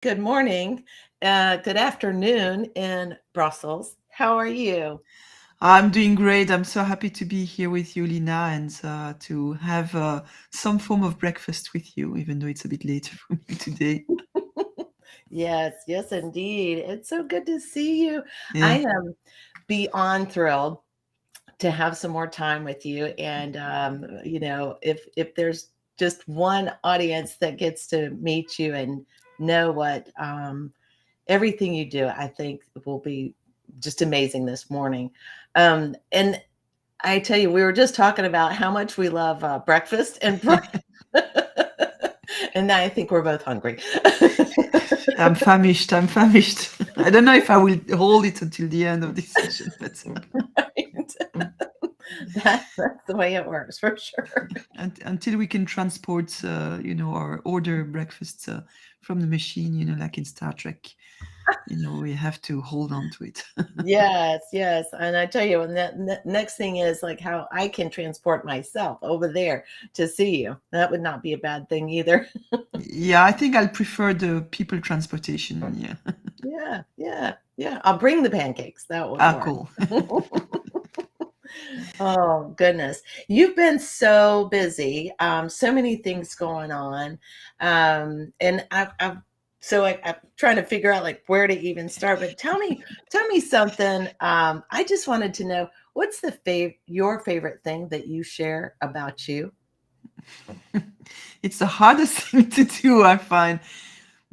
Good morning. Good afternoon in Brussels. How are you? I'm doing great. I'm so happy to be here with you, Lina, and to have some form of breakfast with you, even though it's a bit later for me today. Yes, yes, indeed. It's so good to see you. I Yeah. am beyond thrilled to have some more time with you. And if there's just one audience that gets to meet you and know what everything you do, I think will be just amazing this morning. And I tell you, we were just talking about how much we love breakfast and and now I think we're both hungry. I'm famished. I'm famished. I don't know if I will hold it until the end of this session, but Right? That's the way it works for sure. until we can transport, or order breakfast from the machine, like in Star Trek, we have to hold on to it. Yes, yes. And I tell you, and that next thing is like how I can transport myself over there to see you. That would not be a bad thing either. Yeah, I think I'll prefer the people transportation. Yeah. Yeah, yeah, yeah. I'll bring the pancakes. That would Ah, work. cool. Oh, goodness. You've been so busy, so many things going on. And I'm trying to figure out like where to even start, but tell me something. I just wanted to know what's your favorite thing that you share about you? It's the hardest thing to do, I find.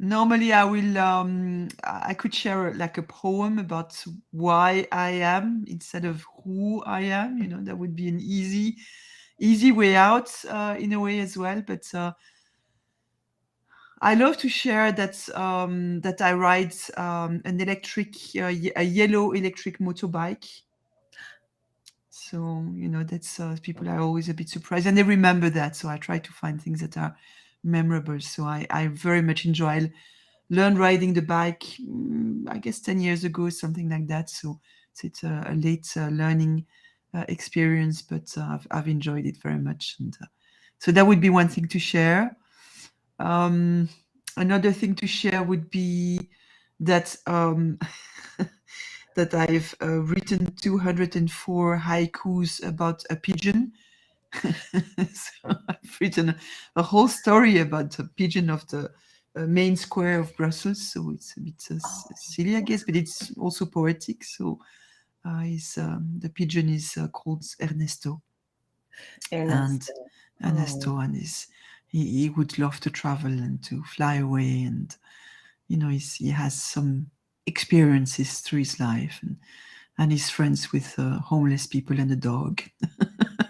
Normally, I could share like a poem about why I am instead of who I am. That would be an easy way out in a way as well. But I love to share that I ride a yellow electric motorbike. So, that's people are always a bit surprised and they remember that. So I try to find things that are memorable. So I very much enjoy learn riding the bike, I guess 10 years ago, something like that. So it's a late learning experience, but I've enjoyed it very much. And so that would be one thing to share. Um, Another thing to share would be that that I've written 204 haikus about a pigeon. So I've written a whole story about the pigeon of the main square of Brussels. So it's a bit silly, I guess, but it's also poetic. So the pigeon is called Ernesto, and Ernest. Oh, Ernesto, and he would love to travel and to fly away, and he has some experiences through his life, and he's friends with homeless people and a dog.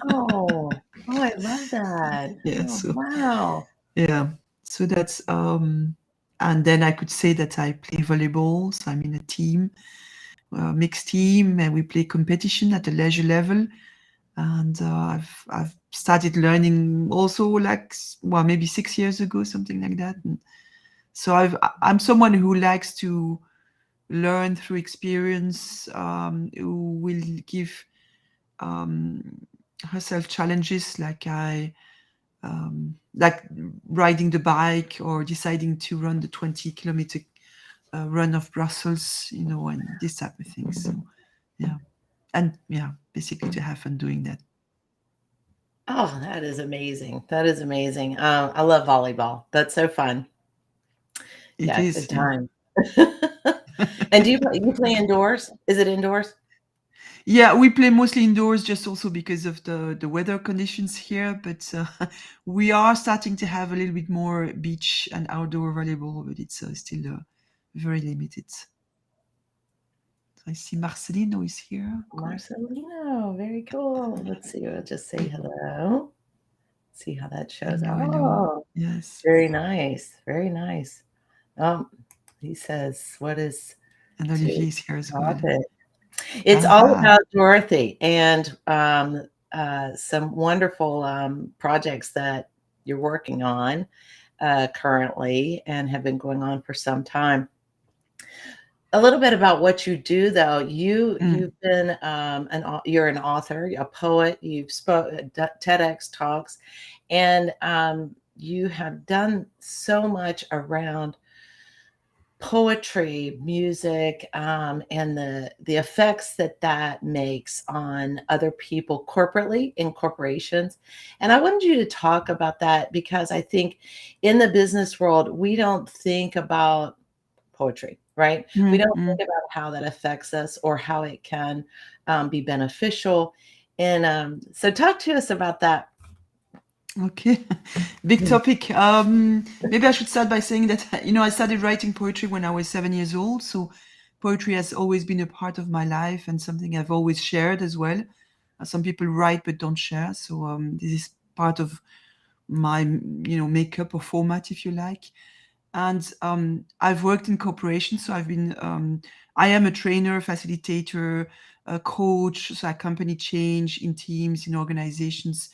oh, oh, I love that. Yeah, Oh, so wow. yeah, so that's and then I could say that I play volleyball. So I'm in a team, mixed team, and we play competition at a leisure level. And I've started learning also like well maybe 6 years ago, something like that. And so I'm someone who likes to learn through experience, who will give um, herself challenges like riding the bike or deciding to run the 20-kilometer run of Brussels, and this type of thing. So yeah, and yeah, basically to have fun doing that. Oh, that is amazing. That is amazing. I love volleyball. That's so fun. It Yeah, good is, yeah. time. And do you play indoors? Is it indoors? Yeah, we play mostly indoors, just also because of the weather conditions here. But we are starting to have a little bit more beach and outdoor volleyball, but it's still very limited. So I see Marcelino is here. Cool. Marcelino, very cool. Let's see. I'll just say hello. See how that shows. Hello, hello. Oh, Yes. very nice. Very nice. He says, what is And today's Olivier is here as well. topic? It's all Aha. about Dorothy and some wonderful projects that you're working on currently and have been going on for some time. A little bit about what you do, though. Mm. You've been you're an author, a poet. You've spoke TEDx talks, and you have done so much around poetry, music, and the effects that that makes on other people corporately in corporations. And I wanted you to talk about that because I think in the business world, we don't think about poetry, right? We don't Mm-hmm. think about how that affects us or how it can be beneficial. And so, talk to us about that. Okay, big Mm, topic. Maybe I should start by saying that I started writing poetry when I was 7 years old. So poetry has always been a part of my life and something I've always shared as well. Some people write but don't share. So this is part of my makeup or format, if you like. And I've worked in corporations, so I am a trainer, facilitator, a coach, so I accompany change in teams, in organizations,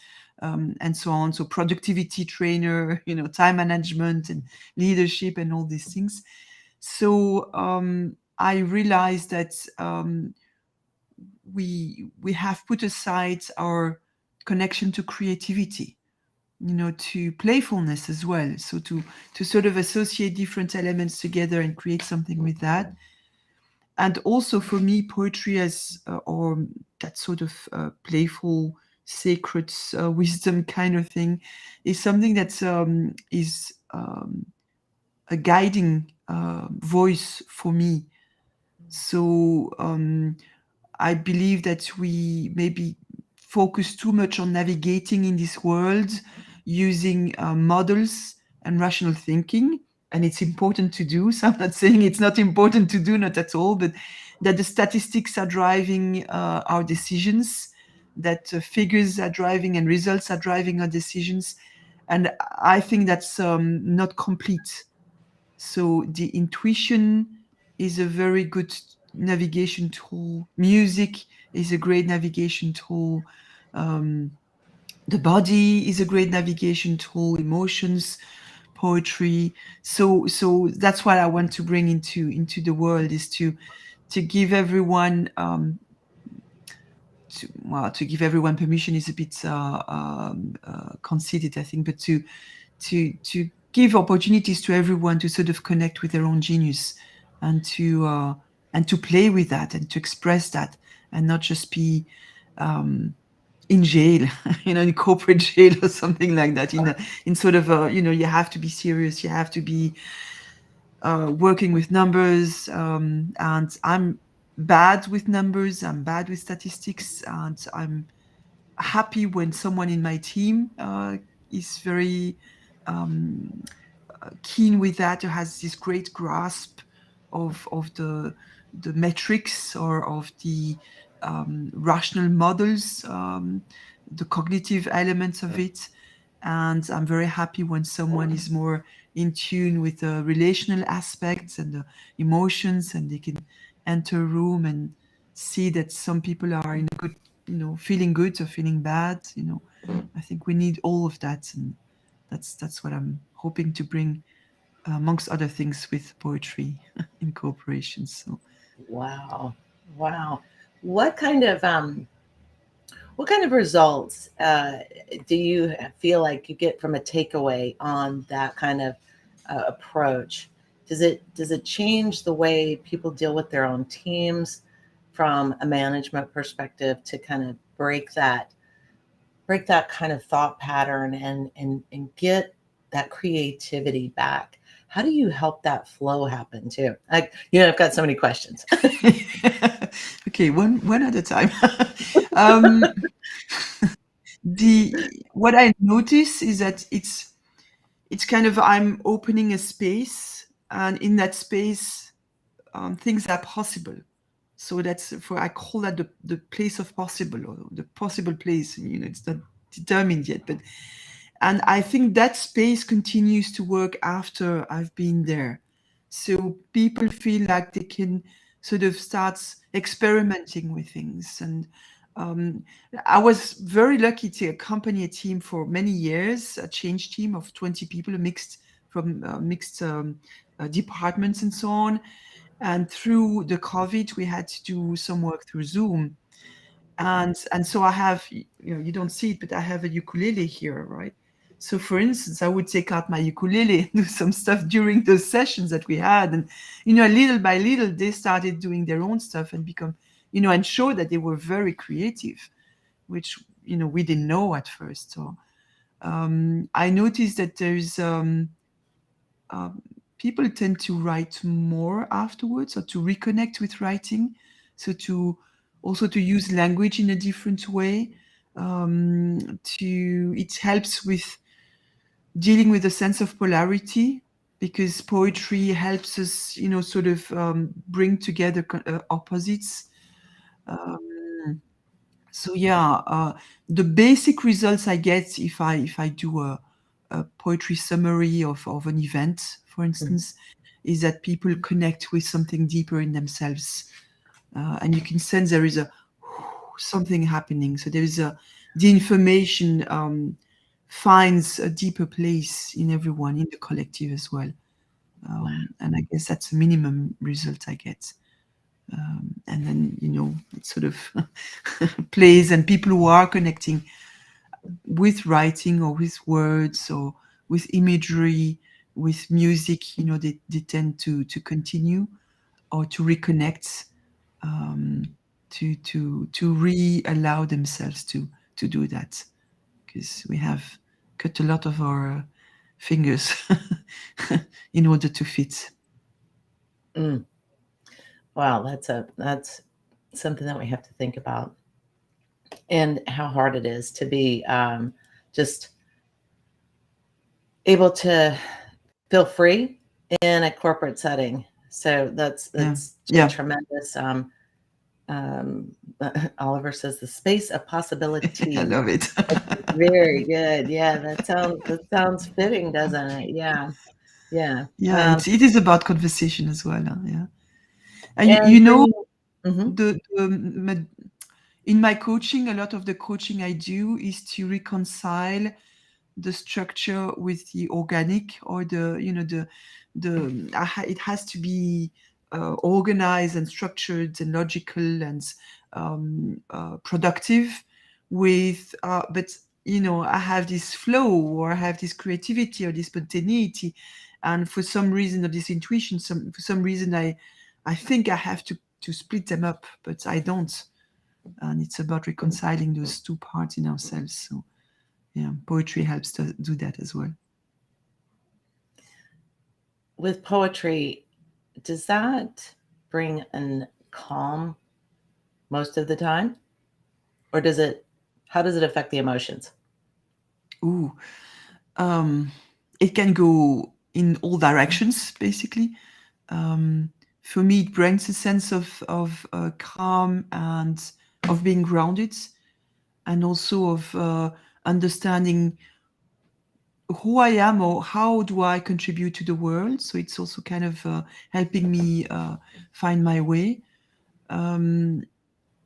and so on. So productivity trainer, time management and leadership and all these things. So I realized that we have put aside our connection to creativity, to playfulness as well. So to sort of associate different elements together and create something with that. And also for me, poetry as or that sort of playful, sacred wisdom kind of thing is something that is a guiding voice for me. So I believe that we maybe focus too much on navigating in this world using models and rational thinking. And it's important to do. So I'm not saying it's not important to do, not at all, but that the statistics are driving our decisions, that figures are driving and results are driving our decisions. And I think that's not complete. So the intuition is a very good navigation tool. Music is a great navigation tool. Um, the body is a great navigation tool. Emotions, poetry. So that's what I want to bring into the world, is to give everyone to give everyone permission is a bit conceited, I think, but to give opportunities to everyone to sort of connect with their own genius and to play with that and to express that and not just be in jail, in corporate jail or something like that. In sort of you have to be serious, you have to be working with numbers, and I'm bad with numbers, I'm bad with statistics, and I'm happy when someone in my team is very keen with that, who has this great grasp of the metrics or of the rational models, the cognitive elements of it. And I'm very happy when someone is more in tune with the relational aspects and the emotions, and they can enter a room and see that some people are in a good, feeling good or feeling bad. I think we need all of that, and that's what I'm hoping to bring, amongst other things, with poetry in corporations. So Wow. Wow. What kind of what kind of results do you feel like you get from a takeaway on that kind of approach? Does it change the way people deal with their own teams from a management perspective to kind of break that kind of thought pattern and get that creativity back? How do you help that flow happen too? I've got so many questions. okay, one at a time. um, the what I notice is that it's kind of, I'm opening a space, and in that space things are possible. So that's for, I call that the place of possible, or the possible place. It's not determined yet, but and I think that space continues to work after I've been there. So people feel like they can sort of start experimenting with things. And um, I was very lucky to accompany a team for many years, a change team of 20 people, mixed departments and so on. And through the COVID, we had to do some work through Zoom. And so I have, you don't see it, but I have a ukulele here, right? So, for instance, I would take out my ukulele, do some stuff during those sessions that we had, and little by little, they started doing their own stuff and become, and show that they were very creative, which we didn't know at first. So I noticed that there's um, people tend to write more afterwards, or to reconnect with writing, so to also to use language in a different way. To It helps with dealing with a sense of polarity, because poetry helps us, sort of bring together opposites. Um, so yeah, the basic results I get if I do a poetry summary of an event, for Mm. instance, is that people connect with something deeper in themselves, and you can sense there is a something happening. So there is the information finds a deeper place in everyone, in the collective as well. Wow. And I guess that's the minimum result I get. And then it sort of plays, and people who are connecting with writing, or with words, or with imagery, with music, they tend to continue, or to reconnect, um, to re-allow themselves to do that, because we have cut a lot of our fingers in order to fit. Mm. Wow, that's something that we have to think about, and how hard it is to be just able to feel free in a corporate setting. So Yeah, that's a yeah. tremendous. Oliver says the space of I possibility. love it. That's very good. Yeah, that sounds fitting, doesn't it? Yeah, yeah. Yeah, it is about conversation as well. Yeah, and And mhm. in my coaching, a lot of the coaching I do is to reconcile the structure with the organic, or it has to be organized and structured and logical and productive, with but I have this flow, or I have this creativity, or this spontaneity, and for some reason, or this intuition, for some reason, I think I have to split them up, but I don't. And it's about reconciling those two parts in ourselves. So yeah, poetry helps to do that as well. With poetry, does that bring an calm most of the time, or does it? How does it affect the emotions? Ooh, um, it can go in all directions, basically. Um, for me, it brings a sense of calm, and of being grounded, and also of understanding who I am, or how do I contribute to the world. So it's also kind of helping me find my way. Um,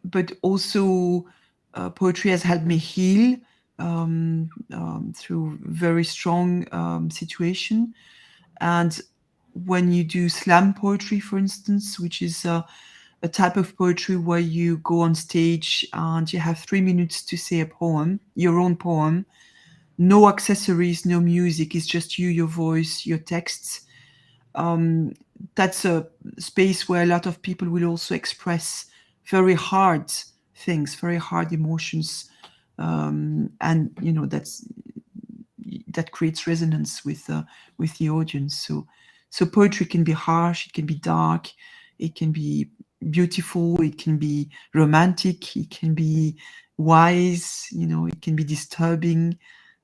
but also, poetry has helped me heal through very strong situation. And when you do slam poetry, for instance, which is a type of poetry where you go on stage and you have 3 minutes to say a poem, your own poem, no accessories, no music, it's just you, your voice, your texts. Um, that's a space where a lot of people will also express very hard things, very hard emotions, and that creates resonance with the audience. So poetry can be harsh, it can be dark, it can be beautiful, it can be romantic, it can be wise, it can be disturbing,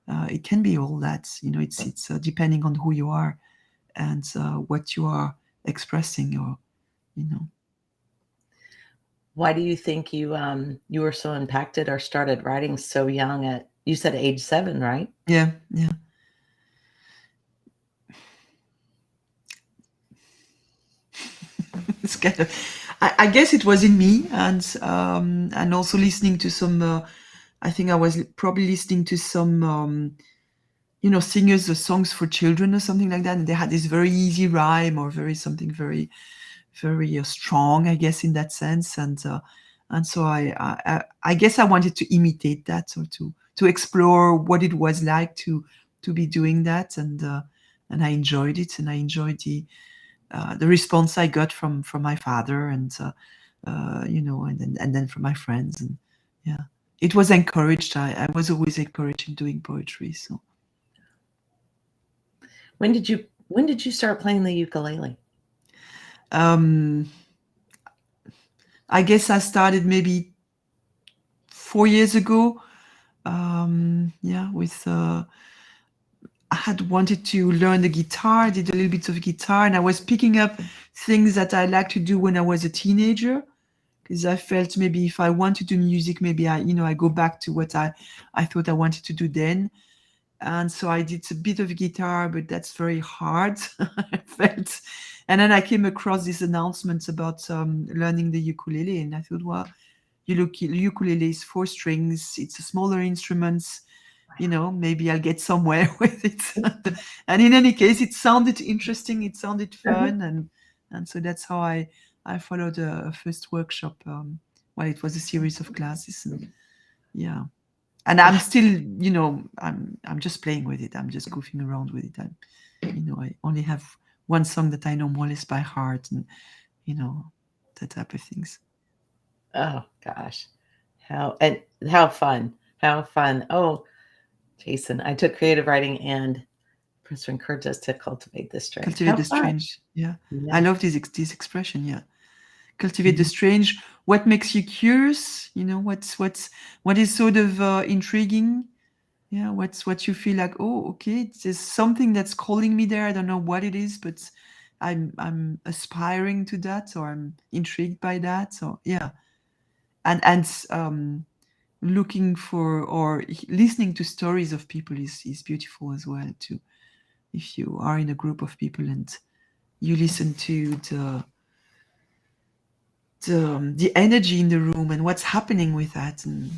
it can be all that. It's depending on who you are, and what you are expressing, or you know Why do you think you were so impacted or started writing so young at, you said age 7, right? yeah, yeah. It's kind of, I guess it was in me, and also listening to some I think I was probably listening to some singers, the songs for children or something like that, and they had this very easy rhyme, or very something very very strong, I guess, in that sense. And so I guess I wanted to imitate that, or to explore what it was like to be doing that, and I enjoyed it, and I enjoyed the response I got from my father, and and then from my friends, and yeah, it was encouraged. I was always encouraged in doing poetry. So When did you start playing the ukulele? um, I guess I started maybe 4 years ago. Yeah, with I had wanted to learn the guitar, did a little bit of guitar, and I was picking up things that I liked to do when I was a teenager, because I felt maybe if I want to do music, maybe I go back to what I thought I wanted to do then. And so I did a bit of guitar, but that's very hard. I felt, and then I came across these announcements about learning the ukulele, and I thought, well, ukulele is 4 strings. It's a smaller instrument. Maybe I'll get somewhere with it. And in any case, it sounded interesting. It sounded Uh-huh. fun, and so that's how I followed a first workshop. Well, it was a series of classes, and yeah. And I'm still, I'm just playing with it. I'm just goofing around with it. I only have one song that I know more or less by heart, and you know, that type of things. Oh gosh. How fun. How fun. Oh, Jason, I took creative writing and Professor encouraged us to cultivate this strange. Cultivate How the fun. strange. Yeah, I Yeah. love this expression. Yeah, cultivate the Mhm. strange. What makes you curious? What is sort of intriguing? Yeah, what you feel like, oh, okay, there's something that's calling me there. I don't know what it is, but I'm aspiring to that, or I'm intrigued by that. So yeah, and looking for or listening to stories of people is beautiful as well too. If you are in a group of people and you listen to the energy in the room and what's happening with that, and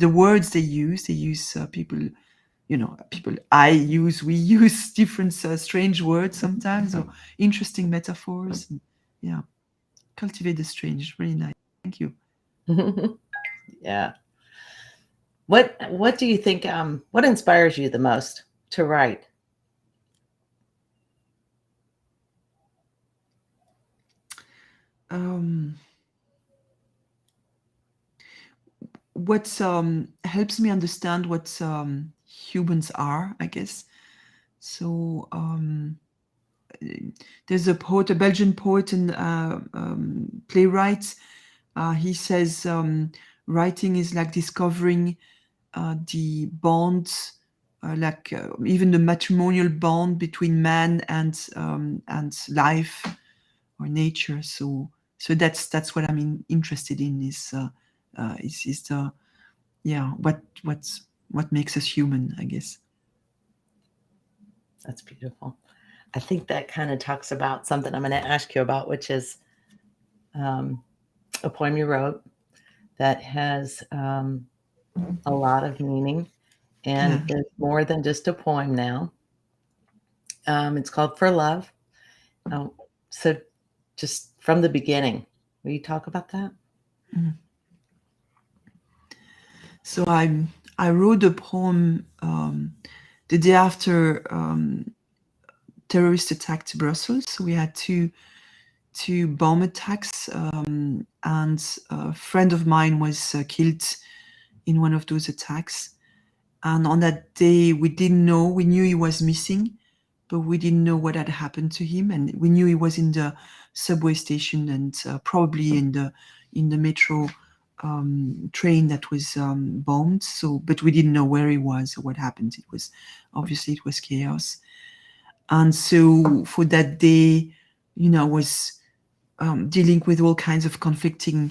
the words they use people we use different strange words sometimes, or interesting metaphors, and yeah, cultivate the strange, really nice. Thank you. Yeah. What do you think what inspires you the most to write? um what helps me understand what humans are, I guess. So there's a Belgian poet and playwright. He says writing is like discovering the bonds, even the matrimonial bond between man and life or nature. So that's what I'm interested in, is the yeah what makes us human, I guess. That's beautiful. I think that kind of talks about something I'm going to ask you about, which is um, a poem you wrote that has a lot of meaning and Yeah. is more than just a poem now. It's called For Love. Um, so, just from the beginning, will you talk about that? Mm. So I wrote a poem the day after terrorist attacked Brussels. So we had two bomb attacks, and a friend of mine was killed in one of those attacks. And on that day, we didn't know. We knew he was missing, but we didn't know what had happened to him. And we knew he was in the subway station, and probably in the metro train that was bombed. So, but we didn't know where he was or what happened. It was chaos. And so for that day, I was dealing with all kinds of conflicting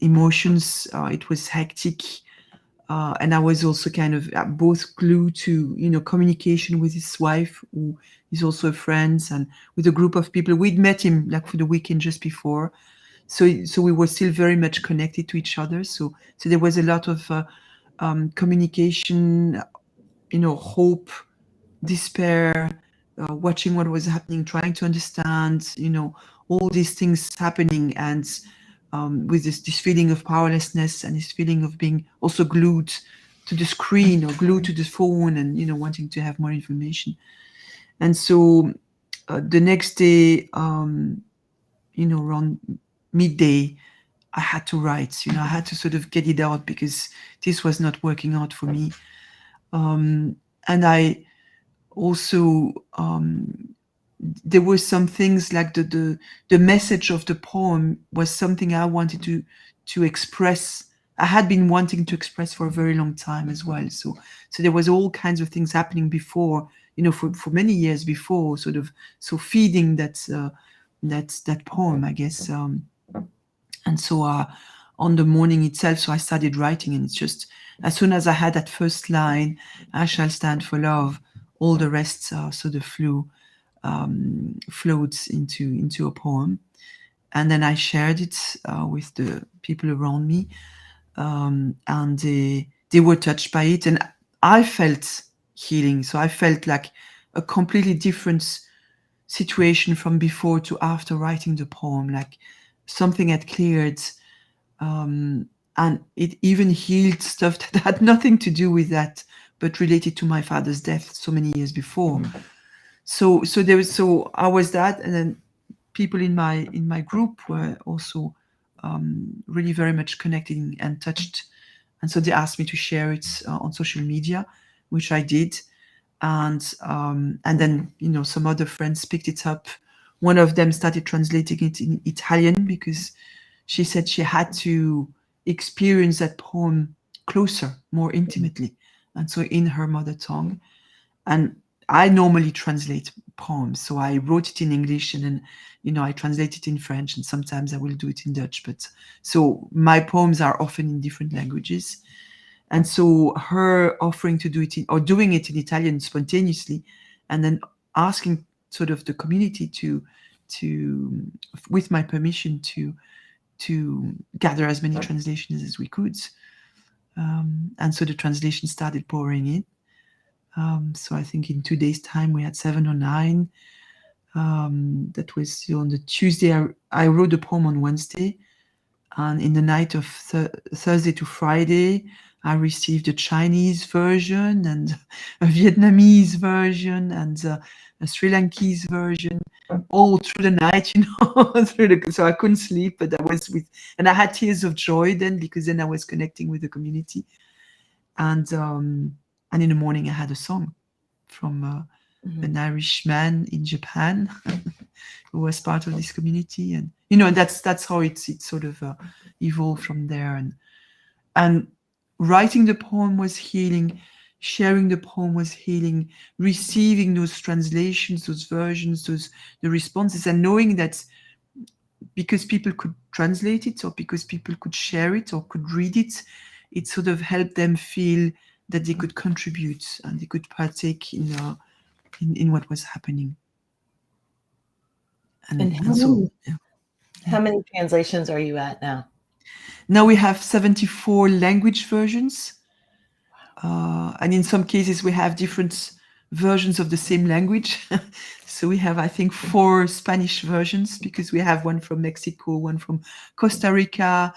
emotions. It was hectic. And I was also kind of both glued to communication with his wife, who is also a friend, and with a group of people. We'd met him like for the weekend just before, so we were still very much connected to each other. So there was a lot of communication, hope, despair, watching what was happening, trying to understand, all these things happening, and with this feeling of powerlessness and this feeling of being also glued the screen or glued to the phone, and wanting to have more information. And so the next day, around midday, I had to write. I had to sort of get it out because this was not working out for me. And I also, there were some things like the message of the poem was something I wanted to express. I had been wanting to express for a very long time as well. So there was all kinds of things happening before, for many years before, sort of, so feeding that poem, I guess. And so on the morning itself, so I started writing, and it's just, as soon as I had that first line, I shall stand for love, all the rest sort of floats into a poem. And then I shared it with the people around me, and they were touched by it, and I felt healing. So I felt like a completely different situation from before to after writing the poem, like something had cleared, and it even healed stuff that had nothing to do with that, but related to my father's death so many years before. So I was that, and then people in my group were also really very much connected and touched, and so they asked me to share it on social media, which I did. And then some other friends picked it up. One of them started translating it in Italian because she said she had to experience that poem closer, more intimately, and so in her mother tongue. And I normally translate poems, so I wrote it in English, and then I translate it in French, and sometimes I will do it in Dutch. But so my poems are often in different languages. And so her offering to do it or doing it in Italian spontaneously, and then asking sort of the community to with my permission to gather as many translations as we could. And so the translation started pouring in. So I think in 2 days' time we had 7 or 9. That was on the Tuesday. I wrote the poem on Wednesday, and in the night of Thursday to Friday, I received a Chinese version and a Vietnamese version and a Sri Lankese version, all through the night, so I couldn't sleep, but and I had tears of joy then, because then I was connecting with the community. And in the morning I had a song from an Irish man in Japan who was part of this community, and that's how it sort of evolved from there. And writing the poem was healing, sharing the poem was healing, receiving those translations, those versions, the responses, and knowing that because people could translate it, or because people could share it or could read it, it sort of helped them feel that they could contribute and they could partake in what was happening. And how many translations are you at now? Now we have 74 language versions. And in some cases we have different versions of the same language. So we have, I think, 4 Spanish versions, because we have one from Mexico, one from Costa Rica,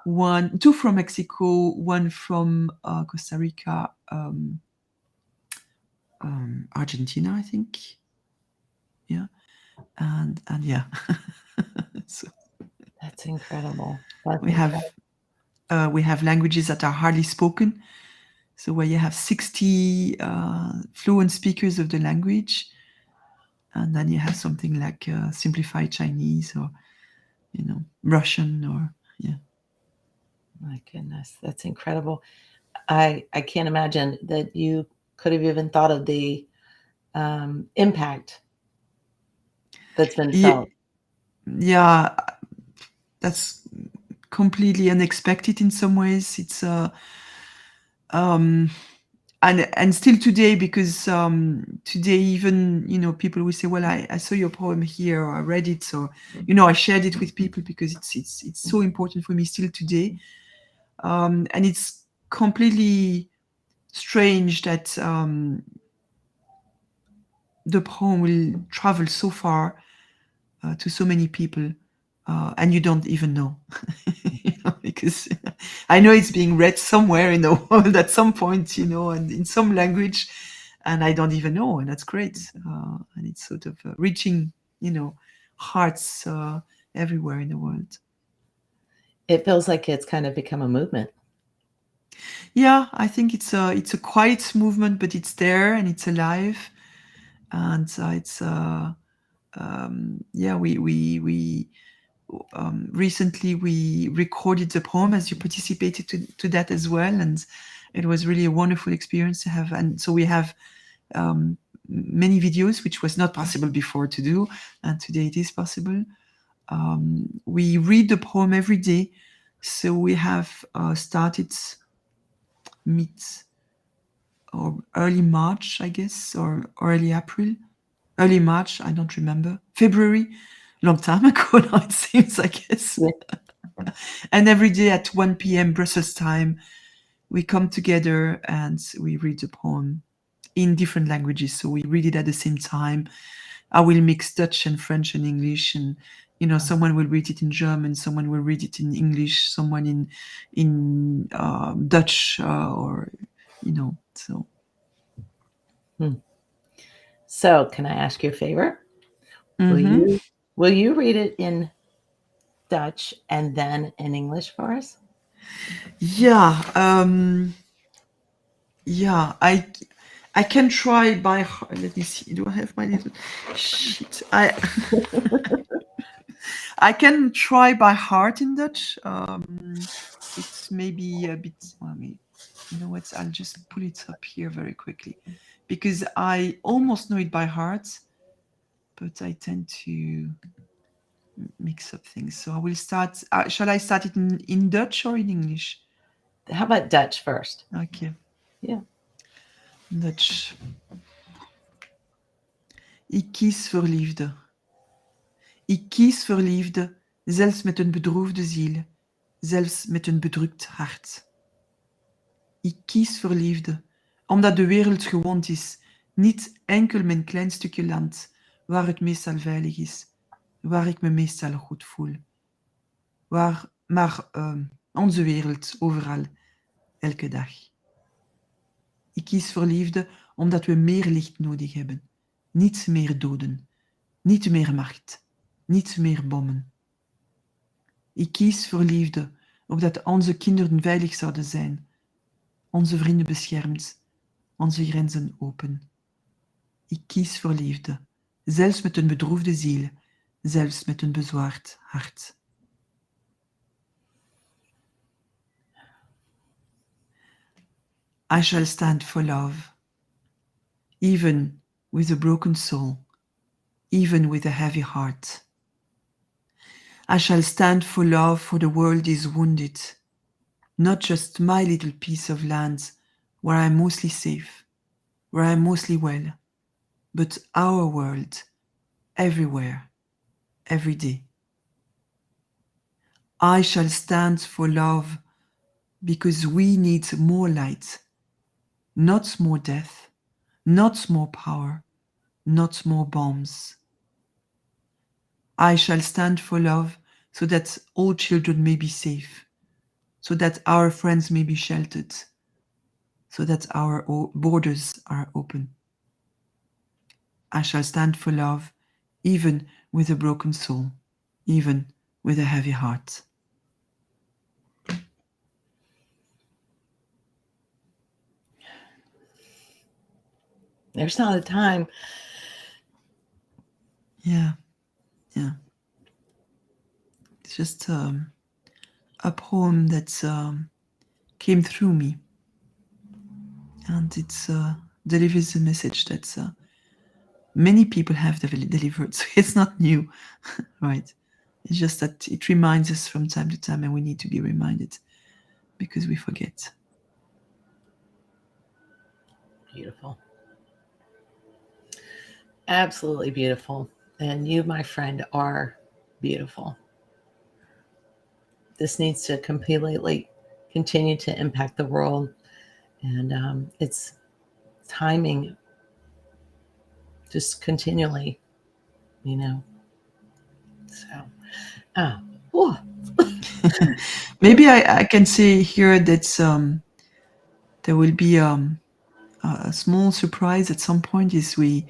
2 from Mexico, one from Costa Rica, Argentina, I think. Yeah. And yeah. So that's incredible. We have languages that are hardly spoken. So where you have 60 fluent speakers of the language, and then you have something like simplified Chinese, or Russian, or yeah. My goodness, that's incredible. I can't imagine that you could have even thought of the impact that's been felt. Yeah, that's completely unexpected in some ways. It's and still today, because today even people will say, well, I saw your poem here, or I read it, so I shared it with people, because it's so important for me still today. And it's completely strange that the poem will travel so far to so many people, and you don't even know. because I know it's being read somewhere in the world at some point, and in some language, and I don't even know, and that's great. And it's sort of reaching, hearts everywhere in the world. It feels like it's kind of become a movement. Yeah, I think it's a quiet movement, but it's there and it's alive, and it's yeah. We recently we recorded the poem as you participated to that as well, and it was really a wonderful experience to have. And so we have many videos, which was not possible before to do, and today it is possible. We read the poem every day, so we have started mid or early March, I guess, or early April, early March, I don't remember, February, long time ago now it seems, I guess. Yeah. And every day at 1 p.m. Brussels time, we come together and we read the poem in different languages. So we read it at the same time. I will mix Dutch and French and English, and someone will read it in German, someone will read it in English, someone in Dutch, or so. Hmm. So, can I ask you a favor? Will Mm-hmm. you will you read it in Dutch and then in English for us? Yeah, yeah. I can try by heart. Let me see. Do I have my little sheet? I can try by heart in Dutch. It's maybe a bit. Well, you know what? I'll just pull it up here very quickly, because I almost know it by heart, but I tend to mix up things. So I will start. Shall I start it in Dutch or in English? How about Dutch first? Okay, Yeah. Dutch. Ik kies voor liefde. Ik kies voor liefde, zelfs met een bedroefde ziel, zelfs met een bedrukt hart. Ik kies voor liefde, omdat de wereld gewond is, niet enkel mijn klein stukje land, waar het meestal veilig is, waar ik me meestal goed voel. Maar onze wereld, overal, elke dag. Ik kies voor liefde, omdat we meer licht nodig hebben. Niet meer doden, niet meer macht, niet meer bommen. Ik kies voor liefde, opdat onze kinderen veilig zouden zijn, onze vrienden beschermd, onze grenzen open. Ik kies voor liefde, zelfs met een bedroefde ziel, zelfs met een bezwaard hart. I shall stand for love, even with a broken soul, even with a heavy heart. I shall stand for love, for the world is wounded, not just my little piece of land where I'm mostly safe, where I'm mostly well, but our world, everywhere, every day. I shall stand for love because we need more light, not more death, not more power, not more bombs. I shall stand for love so that all children may be safe, so that our friends may be sheltered, so that our borders are open. I shall stand for love, even with a broken soul, even with a heavy heart. There's not a time. Yeah, yeah. It's just a poem that came through me, and it delivers a message that many people have delivered. So it's not new, right? It's just that it reminds us from time to time, and we need to be reminded because we forget. Beautiful. Absolutely beautiful. And you, my friend, are beautiful. This needs to completely continue to impact the world. And it's timing just continually, you know. So, oh, Maybe I can say here that there will be a small surprise at some point. Is we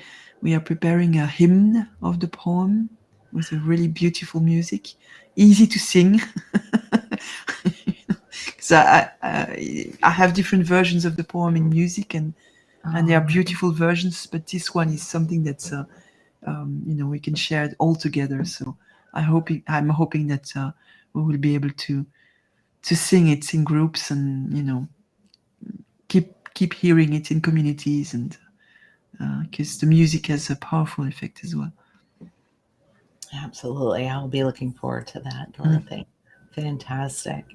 are preparing a hymn of the poem with a really beautiful music, easy to sing. Because I have different versions of the poem in music, and they are Oh, beautiful versions. But this one is something that's we can share it all together. So I'm hoping that we will be able to sing it in groups, and keep hearing it in communities, and because the music has a powerful effect as well. absolutely. I'll be looking forward to that, Mm. Dorothy. Fantastic.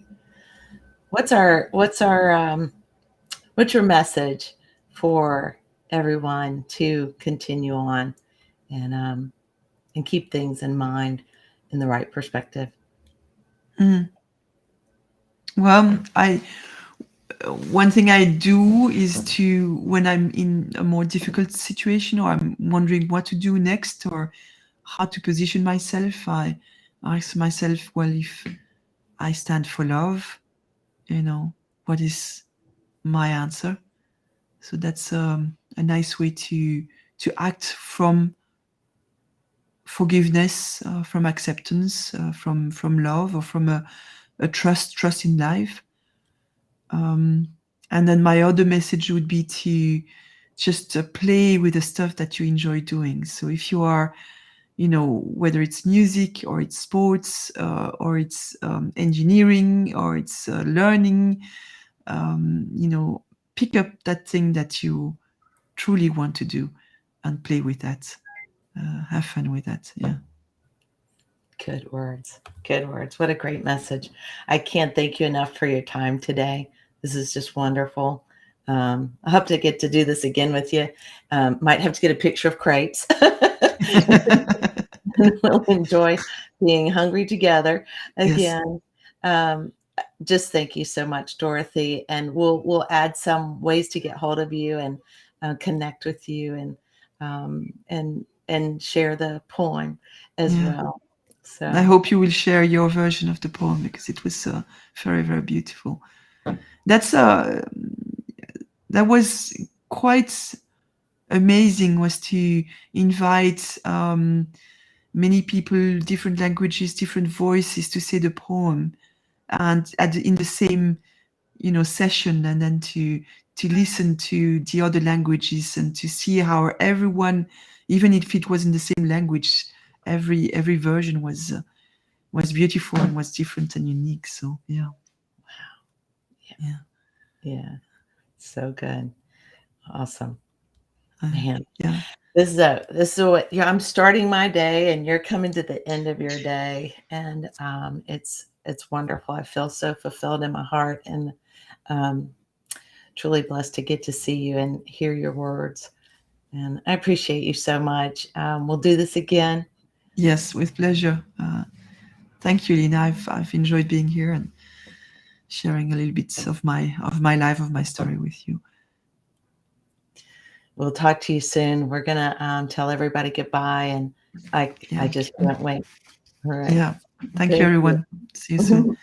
What's your message for everyone to continue on and keep things in mind in the right perspective? Mm. Well, I one thing I do is to, when I'm in a more difficult situation, or I'm wondering what to do next, or how to position myself, I ask myself, well, if I stand for love, what is my answer? So that's a nice way to act from forgiveness, from acceptance, from love, or from a trust in life. Um, and then my other message would be to just play with the stuff that you enjoy doing. So if you are, whether it's music, or it's sports, or it's engineering, or it's learning, pick up that thing that you truly want to do, and play with that. Have fun with that. Yeah. Good words. Good words. What a great message. I can't thank you enough for your time today. This is just wonderful. I hope to get to do this again with you. Might have to get a picture of crepes. We'll enjoy being hungry together Yes. again. Um, just thank you so much, Dorothy, and we'll add some ways to get hold of you and connect with you and share the poem as Yeah. well. I So hope you will share your version of the poem, because it was very, very beautiful. That's that was quite amazing, was to invite many people, different languages, different voices, to say the poem, and in the same session, and then to listen to the other languages, and to see how everyone, even if it was in the same language, every version was beautiful, and was different and unique. So yeah. yeah, Yeah. yeah, so good, awesome, uh, man. yeah. This is what, yeah, I'm starting my day, and you're coming to the end of your day, and it's wonderful. I feel so fulfilled in my heart, and um, truly blessed to get to see you and hear your words. And I appreciate you so much. We'll do this again. Yes, with pleasure. Thank you, Lina. I've enjoyed being here and sharing a little bit of my life, of my story with you. We'll talk to you soon. We're gonna tell everybody goodbye, and I Yeah. just can't wait. All right. Yeah. Thank you, Thank you. everyone. See you soon.